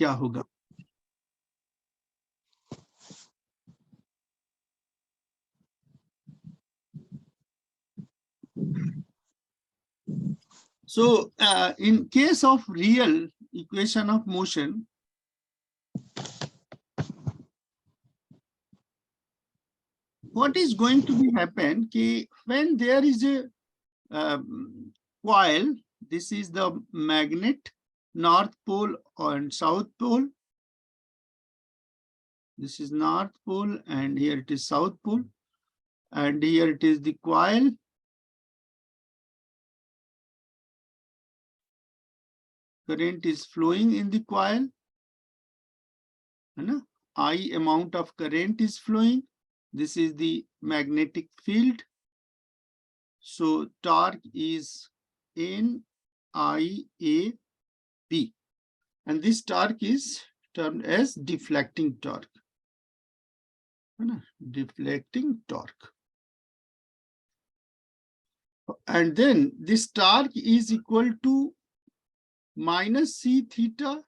क्या होगा? So in case of real equation of motion, what is going to be happen ki when there is a coil, this is the magnet, north pole and south pole. This is north pole and here it is south pole, and here it is the coil. Current is flowing in the coil, I amount of current is flowing. This is the magnetic field. So torque is NIAB, and this torque is termed as deflecting torque. Deflecting torque. And then this torque is equal to minus C theta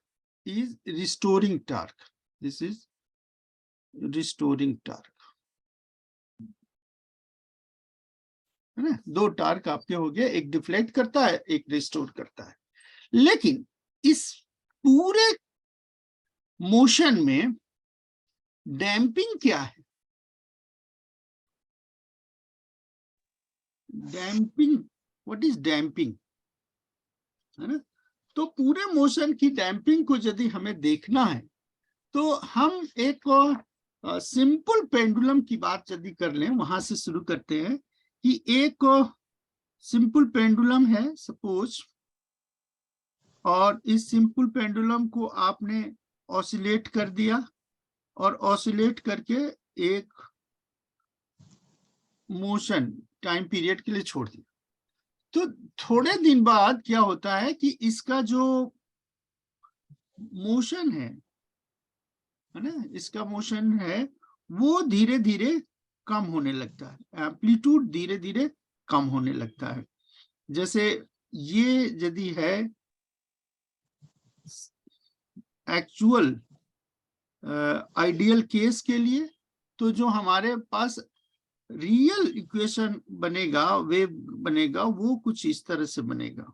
is restoring torque. This is restoring torque. है ना, दो torque आपके हो गए, एक deflect करता है, एक रिस्टोर करता है। लेकिन इस पूरे मोशन में डैम्पिंग क्या है? डैम्पिंग, व्हाट इज डैम्पिंग, है ना? तो पूरे मोशन की डैम्पिंग को यदि हमें देखना है तो हम एक सिंपल पेंडुलम की बात यदि कर लें, वहां से शुरू करते हैं कि एक सिंपल पेंडुलम है सपोज, और इस सिंपल पेंडुलम को आपने ऑसिलेट कर दिया और ऑसिलेट करके एक मोशन टाइम पीरियड के लिए छोड़ दिया। तो थोड़े दिन बाद क्या होता है कि इसका जो मोशन है ना, इसका मोशन है वो धीरे धीरे कम होने लगता है, एम्पलीट्यूड धीरे धीरे कम होने लगता है। जैसे ये यदि है एक्चुअल आइडियल केस के लिए, तो जो हमारे पास रियल इक्वेशन बनेगा, वेव बनेगा, वो कुछ इस तरह से बनेगा।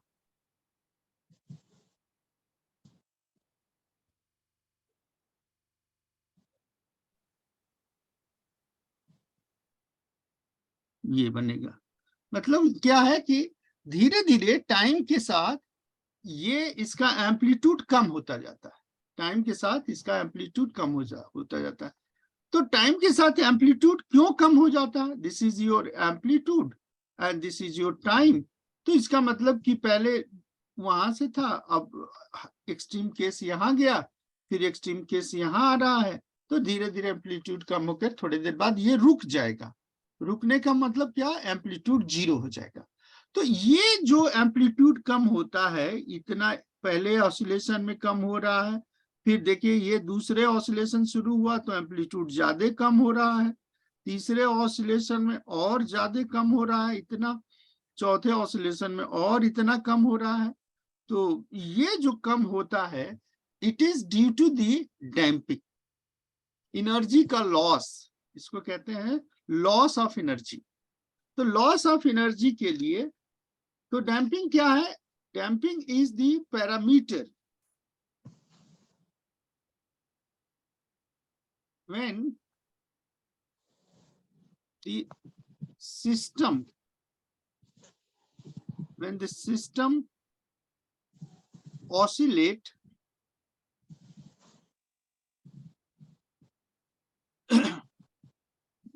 ये बनेगा, मतलब क्या है कि धीरे धीरे टाइम के साथ ये इसका एम्पलीट्यूड कम होता जाता है, टाइम के साथ इसका एम्पलीट्यूड कम होता जाता है। तो टाइम के साथ एम्पलीट्यूड क्यों कम हो जाता है? This is your amplitude and this is your time. तो इसका मतलब कि पहले वहां से था, अब एक्सट्रीम केस यहाँ गया, फिर एक्सट्रीम केस यहाँ आ रहा है, तो धीरे धीरे एम्पलीट्यूड कम होकर थोड़ी देर बाद ये रुक जाएगा। रुकने का मतलब क्या? एम्पलीट्यूड जीरो हो जाएगा। तो ये जो एम्पलीट्यूड कम होता है, इतना पहले ऑसिलेशन में कम हो रहा है, फिर देखिए ये दूसरे ऑसिलेशन शुरू हुआ तो एम्पलीट्यूड ज्यादा कम हो रहा है, तीसरे ऑसिलेशन में और ज्यादा कम हो रहा है इतना, चौथे ऑसिलेशन में और इतना कम हो रहा है। तो ये जो कम होता है, it is due to the damping, energy का लॉस, इसको कहते हैं लॉस ऑफ एनर्जी। तो लॉस ऑफ एनर्जी के लिए तो डैम्पिंग क्या है? Damping is the parameter when the system oscillate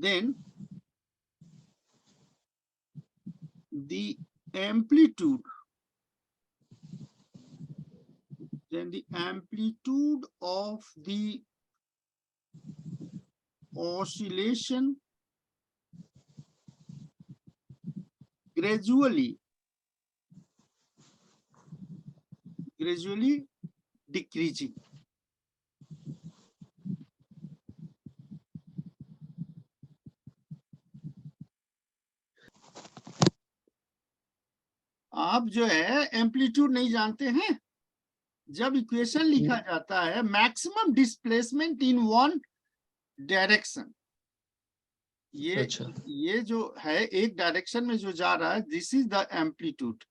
then the amplitude of the oscillation gradually decreasing. आप जो है एम्पलीट्यूड नहीं जानते हैं, जब इक्वेशन लिखा जाता है maximum displacement in one direction, ये जो है एक डायरेक्शन में जो जा रहा है, this is the amplitude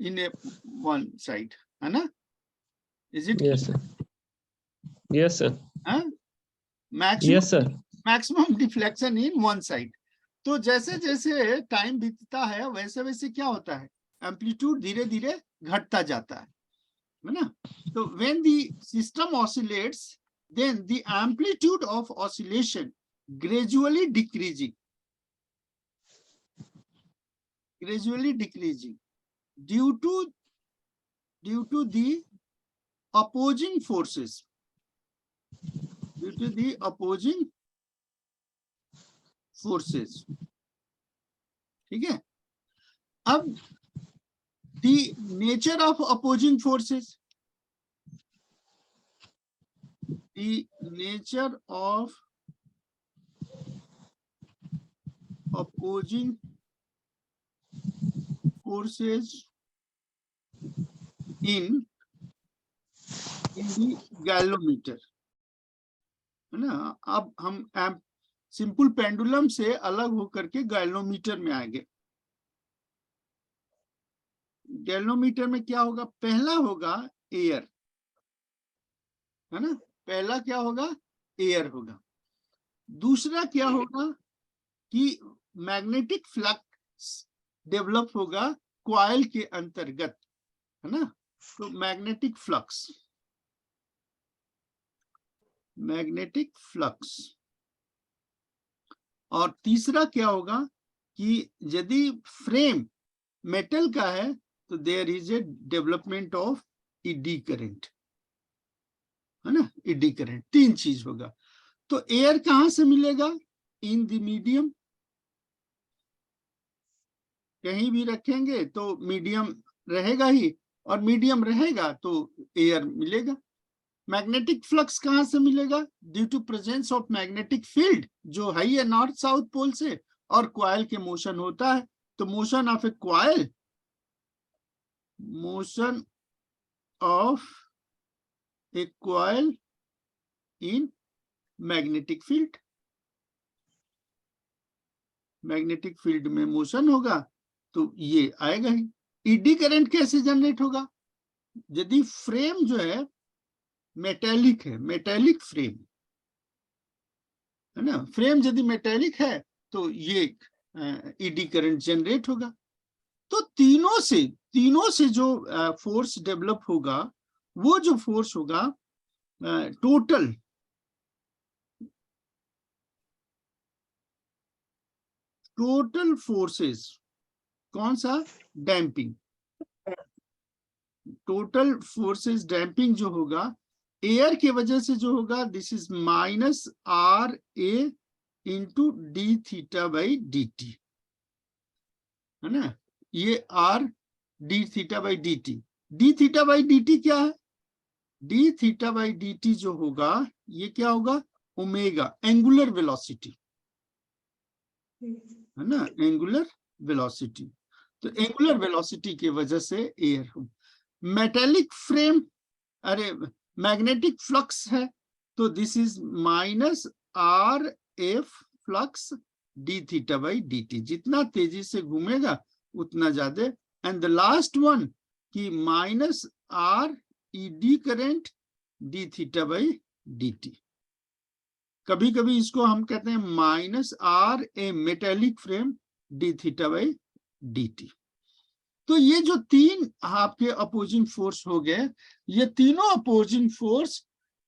in A one side, है ना? Is it? Yes sir, yes sir, yes sir. Maximum deflection in one side. तो जैसे जैसे टाइम बीतता है वैसे वैसे क्या होता है, एम्पलीट्यूड धीरे धीरे घटता जाता है ना? तो when the system oscillates then the amplitude of oscillation gradually decreasing due to the opposing forces, ठीक है? अब the nature of opposing forces, the nature of opposing forces in the galvanometer, है ना? अब हम सिंपल पेंडुलम से अलग होकर के गैलोमीटर में आएंगे। गैलोमीटर में क्या होगा? पहला होगा एयर, है ना? पहला क्या होगा? एयर होगा। दूसरा क्या होगा कि मैग्नेटिक फ्लक्स डेवलप होगा कॉइल के अंतर्गत, है ना? तो मैग्नेटिक फ्लक्स। और तीसरा क्या होगा कि यदि फ्रेम मेटल का है तो there is a development of eddy current, है ना? Eddy current. तीन चीज होगा। तो एयर कहां से मिलेगा? इन द मीडियम, कहीं भी रखेंगे तो मीडियम रहेगा ही, और मीडियम रहेगा तो एयर मिलेगा। मैग्नेटिक फ्लक्स कहां से मिलेगा? Due to presence of magnetic field जो है ये नॉर्थ साउथ पोल से, और कॉइल के मोशन होता है। तो motion of A coil, motion of A coil in magnetic field, magnetic field में मोशन होगा तो ये आएगा ही। ईडी करंट कैसे जनरेट होगा? यदि फ्रेम जो है मेटेलिक है, मेटेलिक फ्रेम, है ना? फ्रेम यदि मेटेलिक है तो ये ईडी करंट जनरेट होगा। तो तीनों से जो फोर्स डेवलप होगा, वो जो फोर्स होगा टोटल फोर्सेस, कौन सा? डैम्पिंग। टोटल फोर्सेस डैम्पिंग जो होगा एयर के वजह से जो होगा, this is minus are A into D theta by D T, है ना? ये R D theta by D T. D theta by D T क्या है? D theta by D T जो होगा ये क्या होगा? ओमेगा, एंगुलर वेलोसिटी, है ना? Angular velocity. तो एंगुलर वेलोसिटी की वजह से एयर हो। मेटेलिक फ्रेम, अरे मैग्नेटिक फ्लक्स है तो this is minus are F flux D theta by D T. जितना तेजी से घूमेगा उतना ज्यादा। एंड द लास्ट वन कि minus R E D current D theta by D T. कभी कभी इसको हम कहते हैं minus are A metallic frame D theta by D T. तो ये जो तीन आपके अपोजिंग फोर्स हो गए, ये तीनों अपोजिंग फोर्स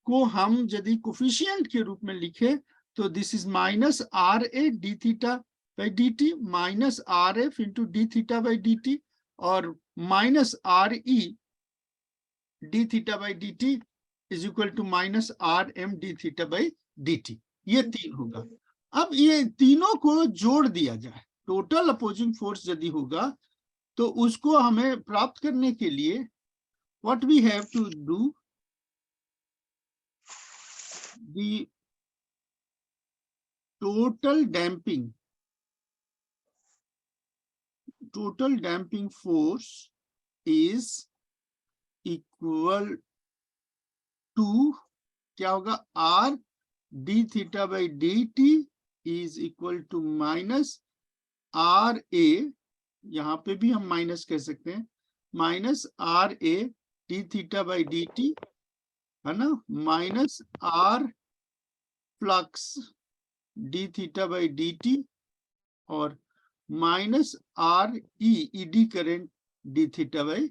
को हम यदि कोफिशिएंट के रूप में लिखे तो this is minus are a d theta by D t, minus are f into D theta by D t, और minus R E D theta by D T is equal to minus r m d theta by D T. ये तीन होगा। अब ये तीनों को जोड़ दिया जाए, टोटल अपोजिंग फोर्स यदि होगा तो उसको हमें प्राप्त करने के लिए what we have to do, the total damping force is equal to क्या होगा, r D theta by D T is equal to minus are a, यहाँ पे भी हम माइनस कह सकते हैं, minus are a d theta by D T, है ना, minus r flux D theta by D t, और minus r ED current d theta by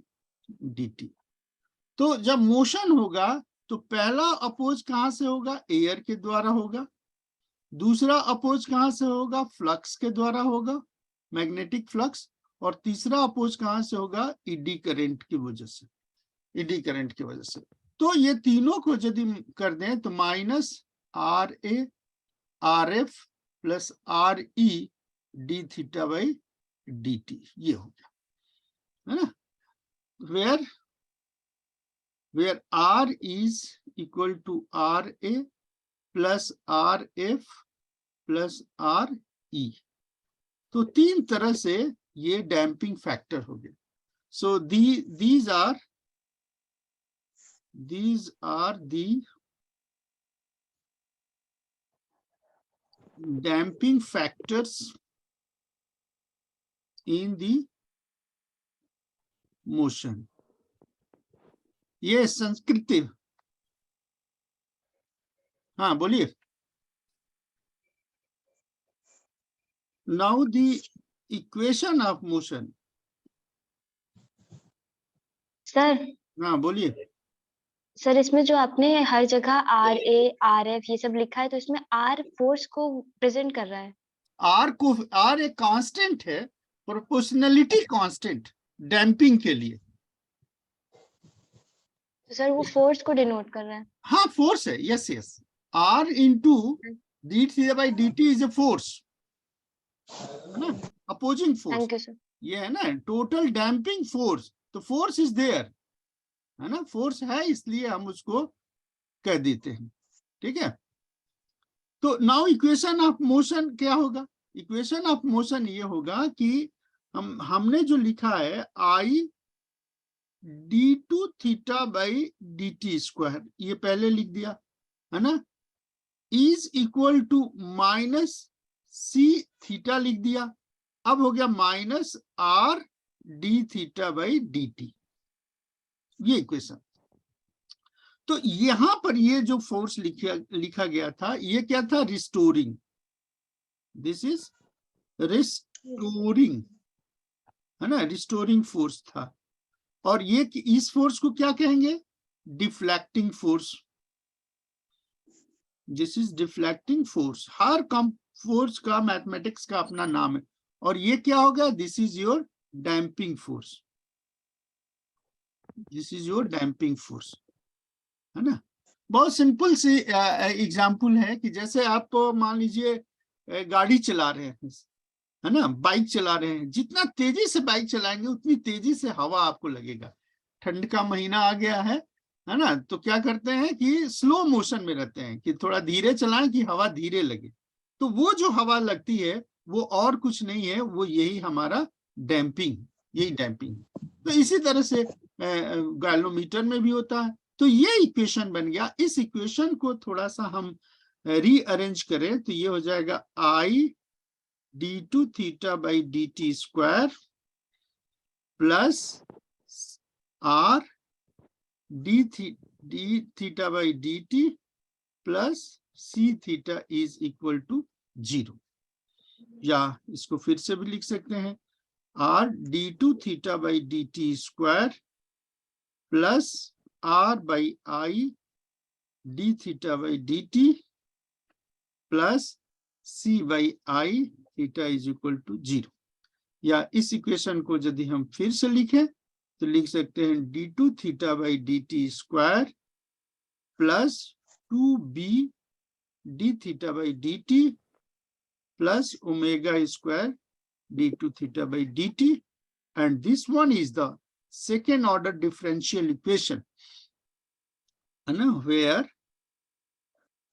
D T. तो जब मोशन होगा तो पहला अपोज कहां से होगा, एयर के द्वारा होगा, दूसरा अपोज कहां से होगा, फ्लक्स के द्वारा होगा, मैग्नेटिक फ्लक्स, और तीसरा अपोज कहां से होगा, ईडी करंट की वजह से, ईडी करंट की वजह से। तो ये तीनों को यदि कर दें तो minus are A R F plus R E D theta by D T, ये हो गया, है ना, where R is equal to RA plus RF plus RE। तो तीन तरह से ये डैम्पिंग फैक्टर हो गए। So these are the damping factors in the motion। ये संस्कृति, हाँ बोलिए। Now the equation of motion। Sir, हाँ बोलिए। सर इसमें जो आपने हर जगह आर ए आर एफ ये सब लिखा है, तो इसमें आर फोर्स को प्रेजेंट कर रहा है। आर एक कांस्टेंट है, प्रोपोर्शनलिटी कांस्टेंट डैम्पिंग के लिए। तो सर वो फोर्स को डिनोट कर रहा है। हाँ फोर्स है, yes yes, R into D theta by D T is a force, है ना, opposing force. Thank you sir. ये है ना टोटल डैम्पिंग फोर्स, तो फोर्स इज देयर, है ना, फोर्स है, इसलिए हम उसको कह देते हैं, ठीक है। तो नाउ इक्वेशन ऑफ मोशन क्या होगा, इक्वेशन ऑफ मोशन ये होगा कि हमने जो लिखा है I D two theta by D T square, ये पहले लिख दिया, है ना, is equal to minus C theta लिख दिया, अब हो गया minus R D theta by D T, ये इक्वेशन। तो यहां पर ये जो फोर्स लिखा गया था, ये क्या था, रिस्टोरिंग, दिस इज रिस्टोरिंग, है ना, रिस्टोरिंग फोर्स था। और ये इस फोर्स को क्या कहेंगे, deflecting force, this is deflecting force. Her come force का मैथमेटिक्स का अपना नाम है, और ये क्या होगा, this is your damping force, this is your damping force, है ना। बहुत सिंपल सी एग्जाम्पल है कि जैसे आप मान लीजिए गाड़ी चला रहे हैं, है ना, बाइक चला रहे हैं, जितना तेजी से बाइक चलाएंगे उतनी तेजी से हवा आपको लगेगा। ठंड का महीना आ गया है ना, तो क्या करते हैं कि स्लो मोशन में रहते हैं कि थोड़ा धीरे चलाएं कि हवा धीरे लगे। तो वो जो हवा लगती है वो और कुछ नहीं है, वो यही हमारा डैम्पिंग, यही डैम्पिंग। तो इसी तरह से गैल्वेनोमीटर में भी होता है। तो ये इक्वेशन बन गया। इस इक्वेशन को थोड़ा सा हम रीअरेंज करें तो ये हो जाएगा I D two theta by D T square plus R D theta by D T plus C theta is equal to 0। या इसको फिर से भी लिख सकते हैं, R D two theta by D T square plus R by I D theta by D T plus C by I theta is equal to 0। या इस इक्वेशन को यदि हम फिर से लिखें तो लिख सकते हैं D two theta by D T square plus 2b D theta by D T plus omega square D two theta by D T, and this one is the second order differential equation, है ना,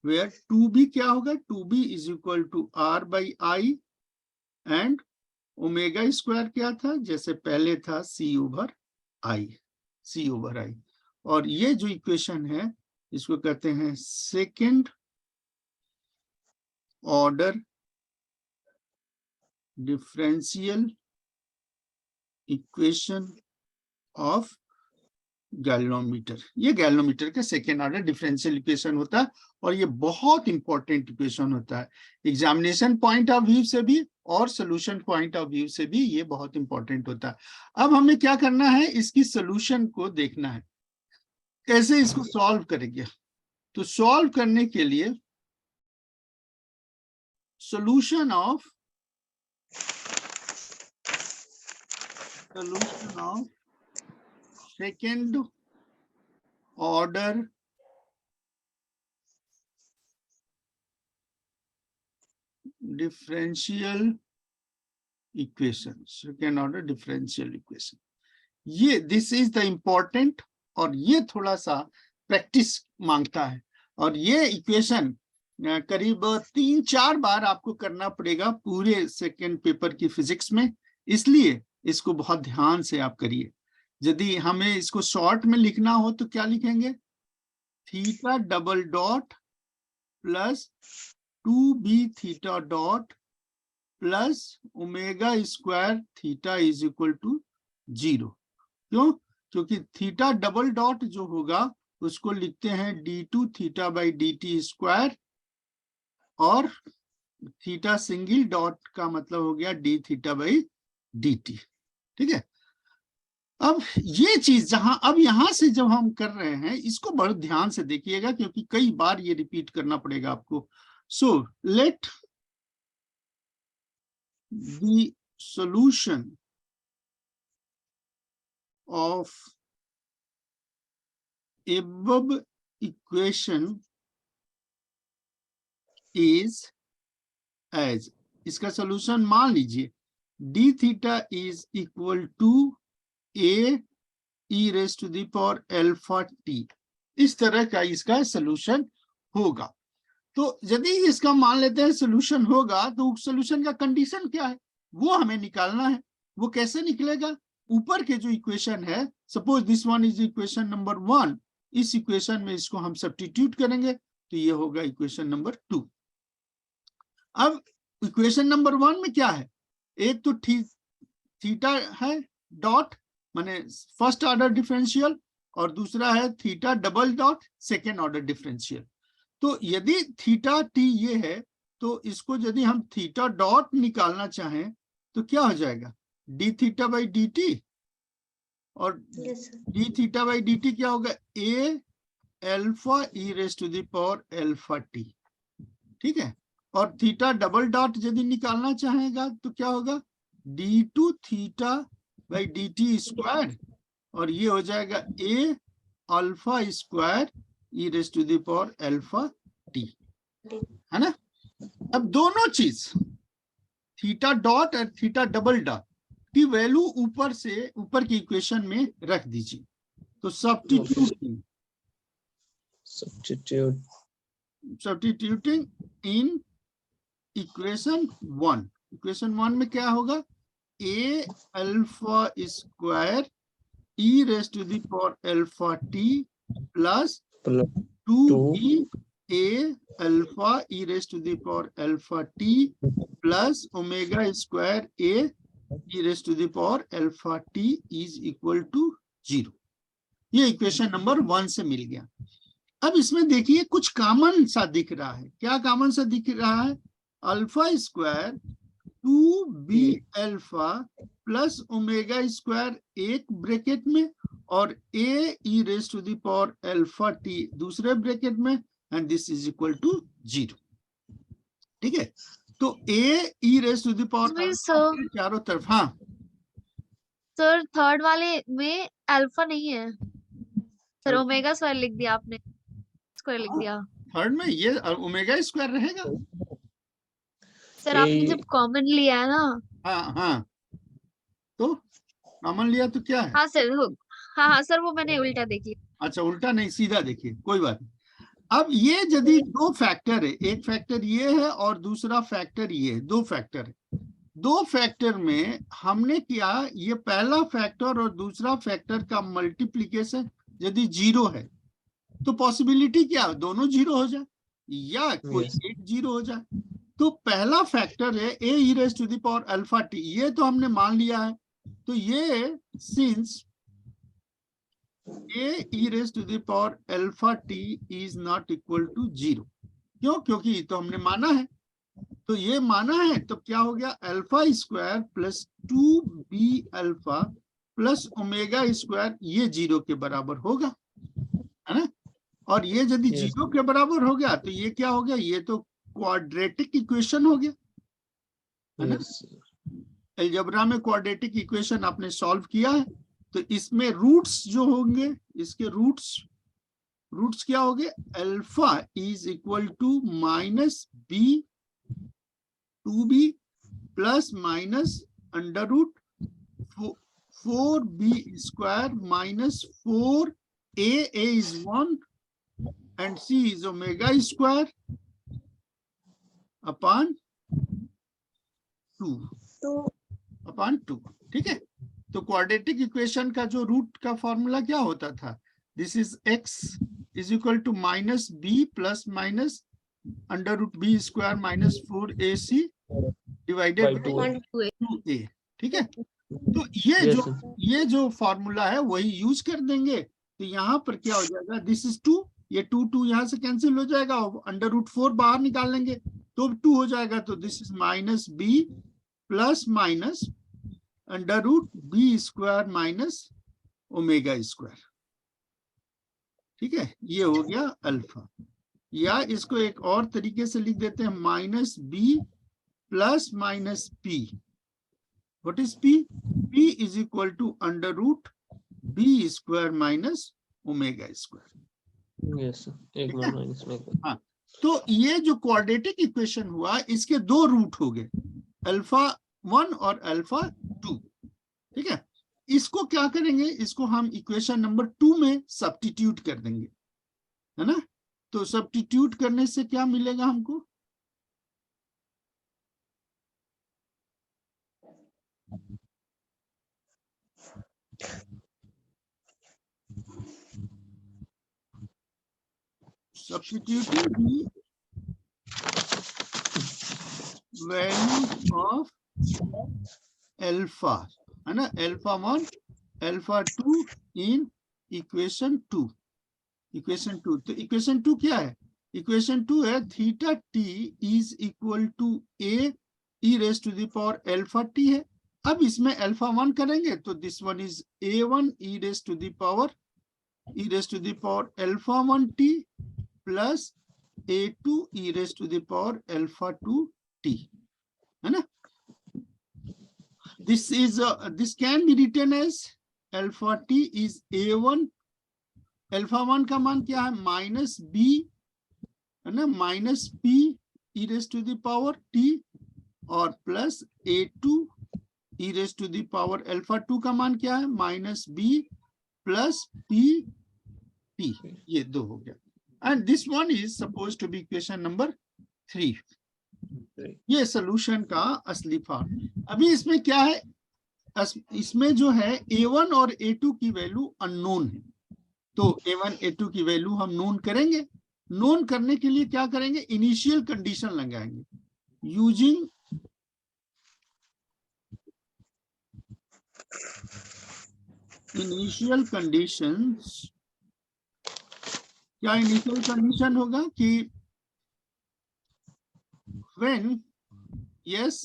where 2b क्या होगा, 2b is equal to R by I and omega square क्या था, जैसे पहले था c over आई, और ये जो इक्वेशन है इसको कहते हैं second order differential equation of galvanometer. ये गैल्वेनोमीटर का सेकेंड ऑर्डर डिफरेंशियल इक्वेशन होता है और ये बहुत इंपॉर्टेंट इक्वेशन होता है एग्जामिनेशन पॉइंट ऑफ व्यू से भी और सोल्यूशन पॉइंट ऑफ व्यू से भी ये बहुत इंपॉर्टेंट होता है। अब हमें क्या करना है, इसकी सोल्यूशन को देखना है, कैसे इसको सॉल्व करेंगे। तो सॉल्व करने के लिए solution of second order differential equation, second order differential equation, ये दिस इज द इम्पोर्टेंट और ये थोड़ा सा प्रैक्टिस मांगता है। और ये इक्वेशन करीब 3-4 बार आपको करना पड़ेगा पूरे सेकेंड पेपर की फिजिक्स में, इसलिए इसको बहुत ध्यान से आप करिए। यदि हमें इसको शॉर्ट में लिखना हो तो क्या लिखेंगे, theta double dot plus 2b theta dot plus omega square theta is equal to 0। क्यों? क्योंकि थीटा डबल डॉट जो होगा उसको लिखते हैं d2 theta by dt square और थीटा सिंगल डॉट का मतलब हो गया d थीटा बाई dt। ठीक है, अब ये चीज जहां अब यहां से जब हम कर रहे हैं इसको बड़े ध्यान से देखिएगा क्योंकि कई बार ये रिपीट करना पड़ेगा आपको। So let the solution of above equation is as, इसका सॉल्यूशन मान लीजिए d theta is equal to a e raise to the power alpha t, इस तरह का इसका सॉल्यूशन होगा। तो यदि इसका मान लेते हैं सॉल्यूशन होगा तो सॉल्यूशन का कंडीशन क्या है वो हमें निकालना है। वो कैसे निकलेगा, ऊपर के जो इक्वेशन है, suppose this one is equation number 1, इस इक्वेशन में इसको हम सब्स्टिट्यूट करेंगे तो ये होगा इक्वेशन नंबर 2। अब इक्वेशन नंबर 1 में क्या है, एक तो थीटा है डॉट माने फर्स्ट ऑर्डर डिफरेंशियल और दूसरा है theta double dot second order differential. तो यदि थीटा टी ये है तो इसको यदि हम थीटा डॉट निकालना चाहें तो क्या हो जाएगा, d theta by D t, और d theta by D T क्या होगा, a alpha e raise to the power alpha t. ठीक है, और थीटा डबल डॉट यदि निकालना चाहेगा तो क्या होगा, d two theta by D T square, और ये हो जाएगा a alpha square e raise to the power alpha t, है ना। अब दोनों चीज थीटा डॉट और थीटा डबल डॉट की वैल्यू ऊपर से ऊपर की इक्वेशन में रख दीजिए। तो सब्स्टिट्यूटिंग इन इक्वेशन 1, इक्वेशन 1 में क्या होगा, a alpha square e raise to the power alpha t plus 2b a alpha e raise to the power alpha t plus omega square a e raised to the power alpha t is equal to 0। ये equation number 1 से मिल गया। अब इसमें देखिए कुछ common सा दिख रहा है, क्या कॉमन सा दिख रहा है, alpha square 2b alpha plus omega square एक ब्रैकेट में और a e raised to the power alpha t दूसरे ब्रैकेट में, and this is equal to 0। ठीक है, तो a e raise to the power चारों तरफ। हाँ सर, थर्ड वाले में अल्फा नहीं है सर, ओमेगा स्क्वायर लिख दिया आपने, स्क्वायर लिख दिया। थर्ड में ये ओमेगा स्क्वायर रहेगा सर, आपने जब कॉमन लिया है ना। हाँ हाँ, तो कॉमन लिया तो क्या है, हाँ सर, हाँ सर, वो मैंने उल्टा देख लिया। अच्छा, उल्टा नहीं सीधा देखिए, कोई बात नहीं। अब ये यदि दो फैक्टर है, एक फैक्टर ये है और दूसरा फैक्टर ये है, दो फैक्टर है, दो फैक्टर में हमने किया ये पहला फैक्टर और दूसरा फैक्टर का मल्टीप्लिकेशन यदि 0 है तो पॉसिबिलिटी क्या है, दोनों 0 हो जाए या कोई Yes. एक 0 हो जाए। तो पहला फैक्टर है a e raised to the power alpha t, ये तो हमने मान लिया है। तो ये since a e raised to the power alpha t is not equal to 0, क्यों, क्योंकि तो हमने माना है। तो ये माना है तो क्या हो गया, alpha square plus 2b alpha plus omega square, ये 0 के बराबर होगा, है ना। और ये यदि Yes. 0 के बराबर हो गया तो ये क्या हो गया, ये तो क्वाड्रेटिक इक्वेशन हो गया, है ना। Yes. अलजेब्रा में क्वाड्रेटिक इक्वेशन आपने सॉल्व किया है, तो इसमें रूट्स जो होंगे, इसके रूट्स क्या होंगे, alpha is equal to minus B 2b plus minus under root 4b square minus 4a is 1 and c is omega square upon 2, ठीक है। तो क्वाड्रेटिक इक्वेशन का जो रूट का फॉर्मूला क्या होता था, this is x is equal to minus B plus minus under root B square minus 4ac divided By by 2a, ठीक है। तो Yes, sir. ये जो फॉर्मूला है वही यूज कर देंगे। तो यहाँ पर क्या हो जाएगा, दिस इज 2, ये 2 यहाँ से कैंसिल हो जाएगा, अंडर रूट 4 बाहर निकाल लेंगे तो 2 हो जाएगा। तो this is minus B plus minus under root B square minus omega square, ठीक है। ये हो गया अल्फा, या इसको एक और तरीके से लिख देते हैं, minus B plus minus P. What is P, P is equal to under root B square minus omega square. Yes, sir. एक बार minus में कर. हाँ, तो ये जो क्वाड्रेटिक इक्वेशन हुआ, इसके 2 रूट हो गए, अल्फा 1 और अल्फा 2, ठीक है। इसको क्या करेंगे, इसको हम इक्वेशन नंबर 2 में सब्स्टिट्यूट कर देंगे, है ना। तो सब्स्टिट्यूट करने से क्या मिलेगा हमको, substituting the value of alpha, है ना, alpha 1 alpha 2 in equation 2। तो इक्वेशन 2 क्या है, इक्वेशन 2 है theta t is equal to a e raise to the power alpha t है। अब इसमें अल्फा 1 करेंगे तो this one is a1 e raise to the power alpha 1 t plus a2 e raise to the power alpha 2 t, है ना। This can be written as alpha t is a1, alpha 1 का मान क्या है, minus B, है ना, minus P E raise to the power t, और plus a2 e raise to the power alpha 2 का मान क्या है, minus B plus p t, ये 2 हो गया। And this one is suppose to be equation number 3। ये सॉल्यूशन का असली फॉर्म। अभी इसमें क्या है, इसमें जो है a1 और a2 की वैल्यू अननोन है, तो a1 a2 की वैल्यू हम नोन करेंगे। नोन करने के लिए क्या करेंगे, इनिशियल कंडीशन लगाएंगे, यूजिंग इनिशियल कंडीशंस। क्या इनिशियल कंडीशन होगा कि when yes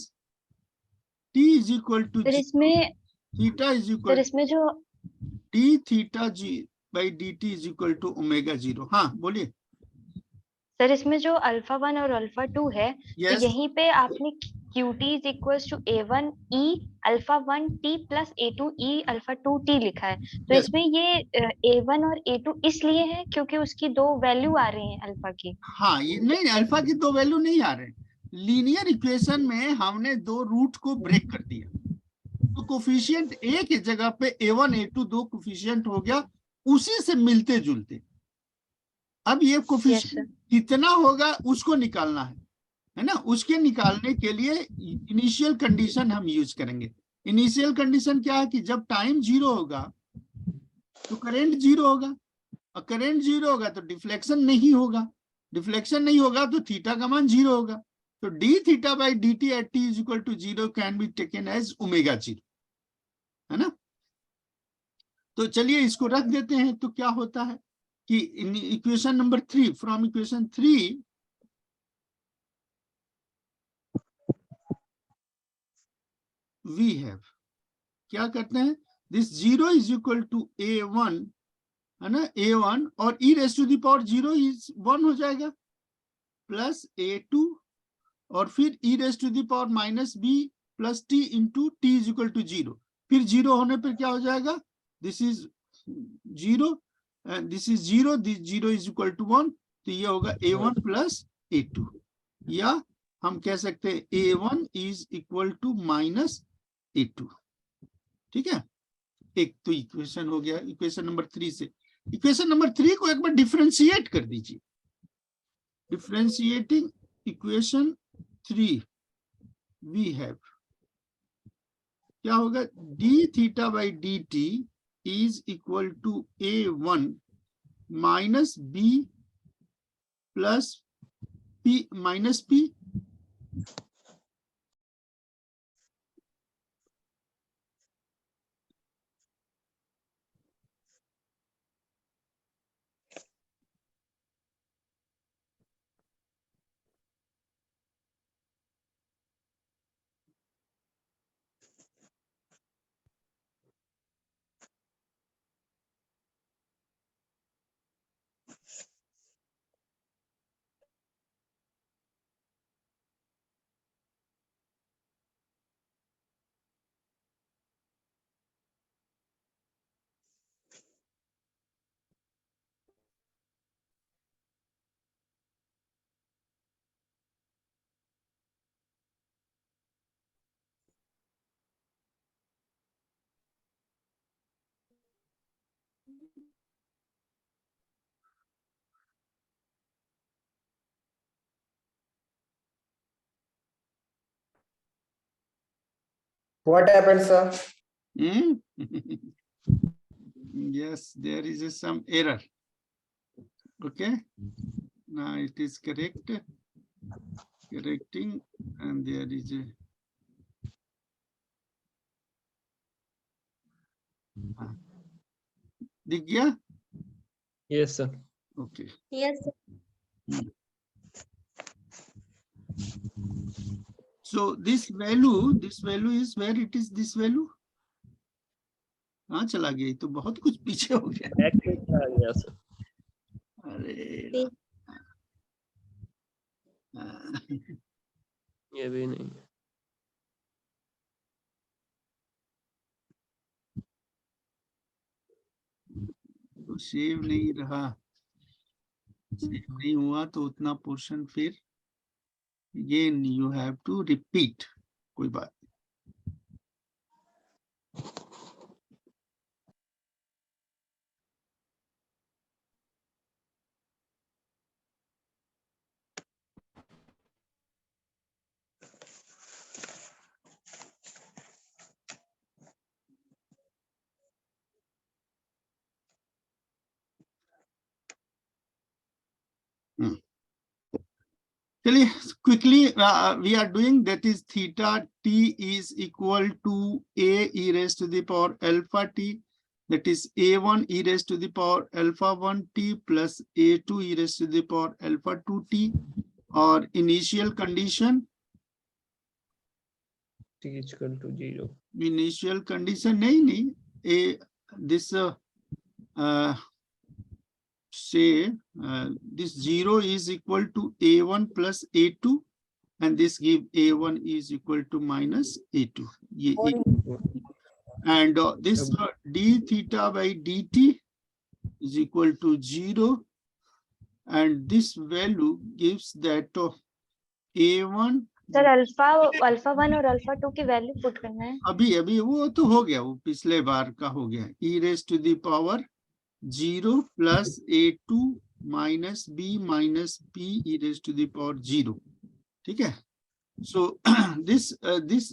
t is equal to फिर इसमें theta is equal फिर इसमें जो d theta g by dt is equal to omega 0। हाँ बोलिए। सर इसमें जो अल्फा 1 और अल्फा 2 है, Yes. तो यहीं पे आपने QT is equals to A1 E alpha 1 T plus A2 E alpha 2 T लिखा है। तो Yes. इसमें ये A1 और A2 इसलिए है क्योंकि उसकी 2 वैल्यू आ रही हैं अल्फा की। हाँ, ये नहीं, अल्फा की 2 वैल्यू नहीं आ रहे। लीनियर इक्वेशन में हमने 2 रूट को ब्रेक कर दिया, तो कोफिशिएंट ए की जगह पे A1 A2 2 कोफिशिएंट हो गया, उसी से मिलते जुलते। अब ये कोफिशिएंट कितना होगा उसको निकालना है ना। उसके निकालने के लिए इनिशियल कंडीशन हम यूज करेंगे। इनिशियल कंडीशन क्या है कि जब टाइम 0 होगा तो करंट 0 होगा, करंट जीरो होगा तो डिफ्लेक्शन नहीं होगा, डिफ्लेक्शन नहीं होगा तो थीटा का मान जीरो होगा। तो D theta by D T at T is equal to zero can be taken as omega zero, है ना। तो चलिए इसको रख देते हैं। तो क्या होता है कि in equation number 3, from equation 3 we have, क्या करते हैं, this zero is equal to a1, है ना, a1 और e raise to the power zero is 1 हो जाएगा, प्लस a2 और फिर e raise to the power minus b plus t into T is equal to zero. फिर zero होने पर क्या हो जाएगा, this is zero and this is zero, this zero is equal to 1, तो ये होगा a1 प्लस a2, या हम कह सकते हैं a1 is equal to minus a2। ठीक है, एक तो इक्वेशन हो गया इक्वेशन नंबर 3 से। इक्वेशन नंबर 3 को एक बार डिफरेंशिएट कर दीजिए। डिफरेंशिएटिंग इक्वेशन 3 वी हैव, क्या होगा, D theta by D T is equal to a1 minus b plus p minus p What happened, sir? Yes, there is some error. Okay, now it is correcting, and there is a दिख गया? Yes, sir. Okay. Yes, sir. So this value is where it is, this value कहाँ चला गया? ये तो बहुत कुछ पीछे हो गया। Back पे आ गया, sir. अरे ये भी नहीं। तो सेव नहीं रहा, सेव नहीं हुआ तो उतना पोर्शन फिर again you have to repeat, कोई बात नहीं। चलिए quickly we are doing, that is theta t is equal to a e raised to the power alpha t, that is a1 e raised to the power alpha 1 t plus a2 e raised to the power alpha 2 t, और initial condition, T is equal to 0. initial condition नहीं a this say this 0 is equal to a1 plus a2, and this give a1 is equal to minus a2, ये and this d theta by dt is equal to 0, and this value gives that a1, sir alpha 1 और alpha 2 की value put करना है। अभी वो तो हो गया, वो पिछले बार का हो गया, e raised to the power 0 plus a2 minus b minus p e raised to the power 0, ठीक है। So this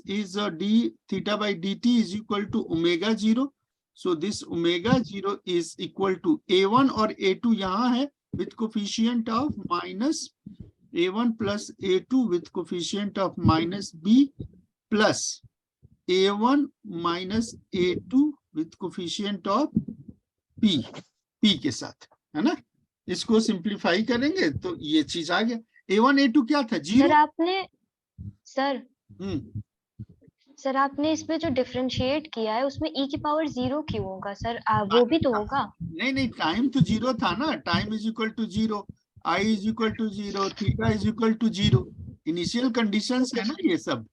is d theta by dt is equal to omega 0, So this omega 0 is equal to A1 और A2 यहाँ है with coefficient of minus A1 plus A2 with coefficient of minus B plus A1 minus A2 with coefficient of P के साथ, है ना। इसको simplify करेंगे तो ये चीज आ गया। A1 A2 क्या था? 0। सर आपने इसमें जो डिफरेंशिएट किया है उसमें e की पावर 0 क्यों होगा सर? वो भी तो होगा। नहीं, टाइम तो 0 था ना। Time is equal to 0, I is equal to 0, theta is equal to 0। Initial conditions है ना ये सब।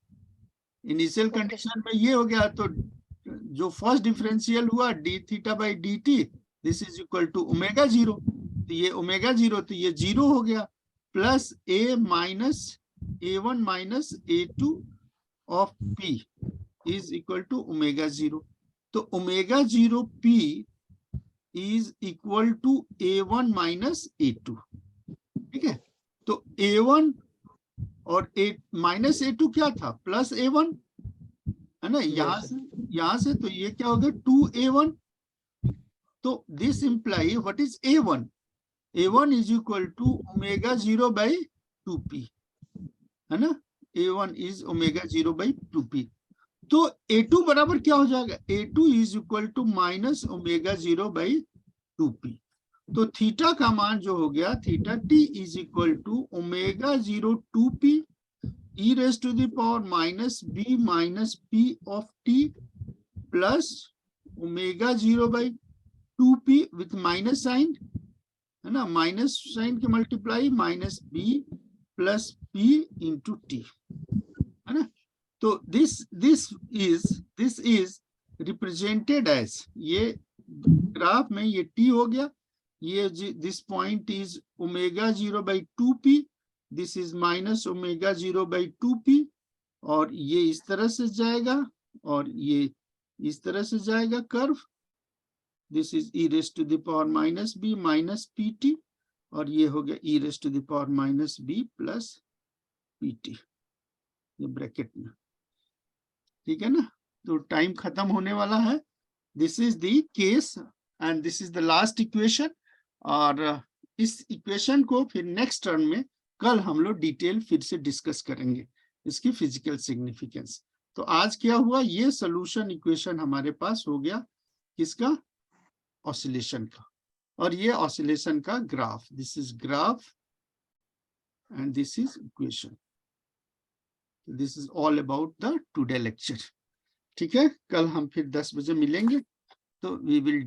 इनिशियल कंडीशन में ये हो गया, तो जो फर्स्ट डिफरेंशियल हुआ d theta by dt, this is equal to omega 0। तो ये ओमेगा 0 तो ये 0 हो गया, plus a minus A1 minus A2 of P is equal to omega 0। तो omega 0 P is equal to A1 minus A2। ठीक है, तो A1 और माइनस A2 क्या था? प्लस A1, है ना। यहां से तो ये क्या हो गया? 2A1। तो this imply what is A1? A1 is equal to omega 0 by 2P, है ना। A1 is omega 0 by 2P। तो A2 बराबर क्या हो जाएगा? A2 is equal to minus omega 0 by 2P। तो थीटा का मान जो हो गया, theta t is equal to omega 0 2P e raise to the power minus b minus p of t plus omega 0 by 2P with minus sign, है ना। Minus sign के multiply minus b plus p into t, है ना। तो this is represented as, ये graph में ये t हो गया, ये this point is omega 0 by 2P, this is minus omega 0 by 2P, और ये इस तरह से जाएगा और ये इस तरह से जाएगा curve. This is e raise to the power minus b minus pt, और ये हो गया e raise to the power minus b plus pt, ये ब्रैकेट में। ठीक है ना। तो टाइम खत्म होने वाला है। This is the case and this is the last equation. और इस इक्वेशन को फिर नेक्स्ट टर्म में कल हम लोग डिटेल फिर से डिस्कस करेंगे, इसकी फिजिकल सिग्निफिकेंस। तो आज क्या हुआ, ये सोल्यूशन इक्वेशन हमारे पास हो गया किसका? ऑसिलेशन का। और ये ऑसिलेशन का graph, this is graph and this is equation. This is all about the today lecture. ठीक है, कल हम फिर 10 बजे मिलेंगे, तो वी विल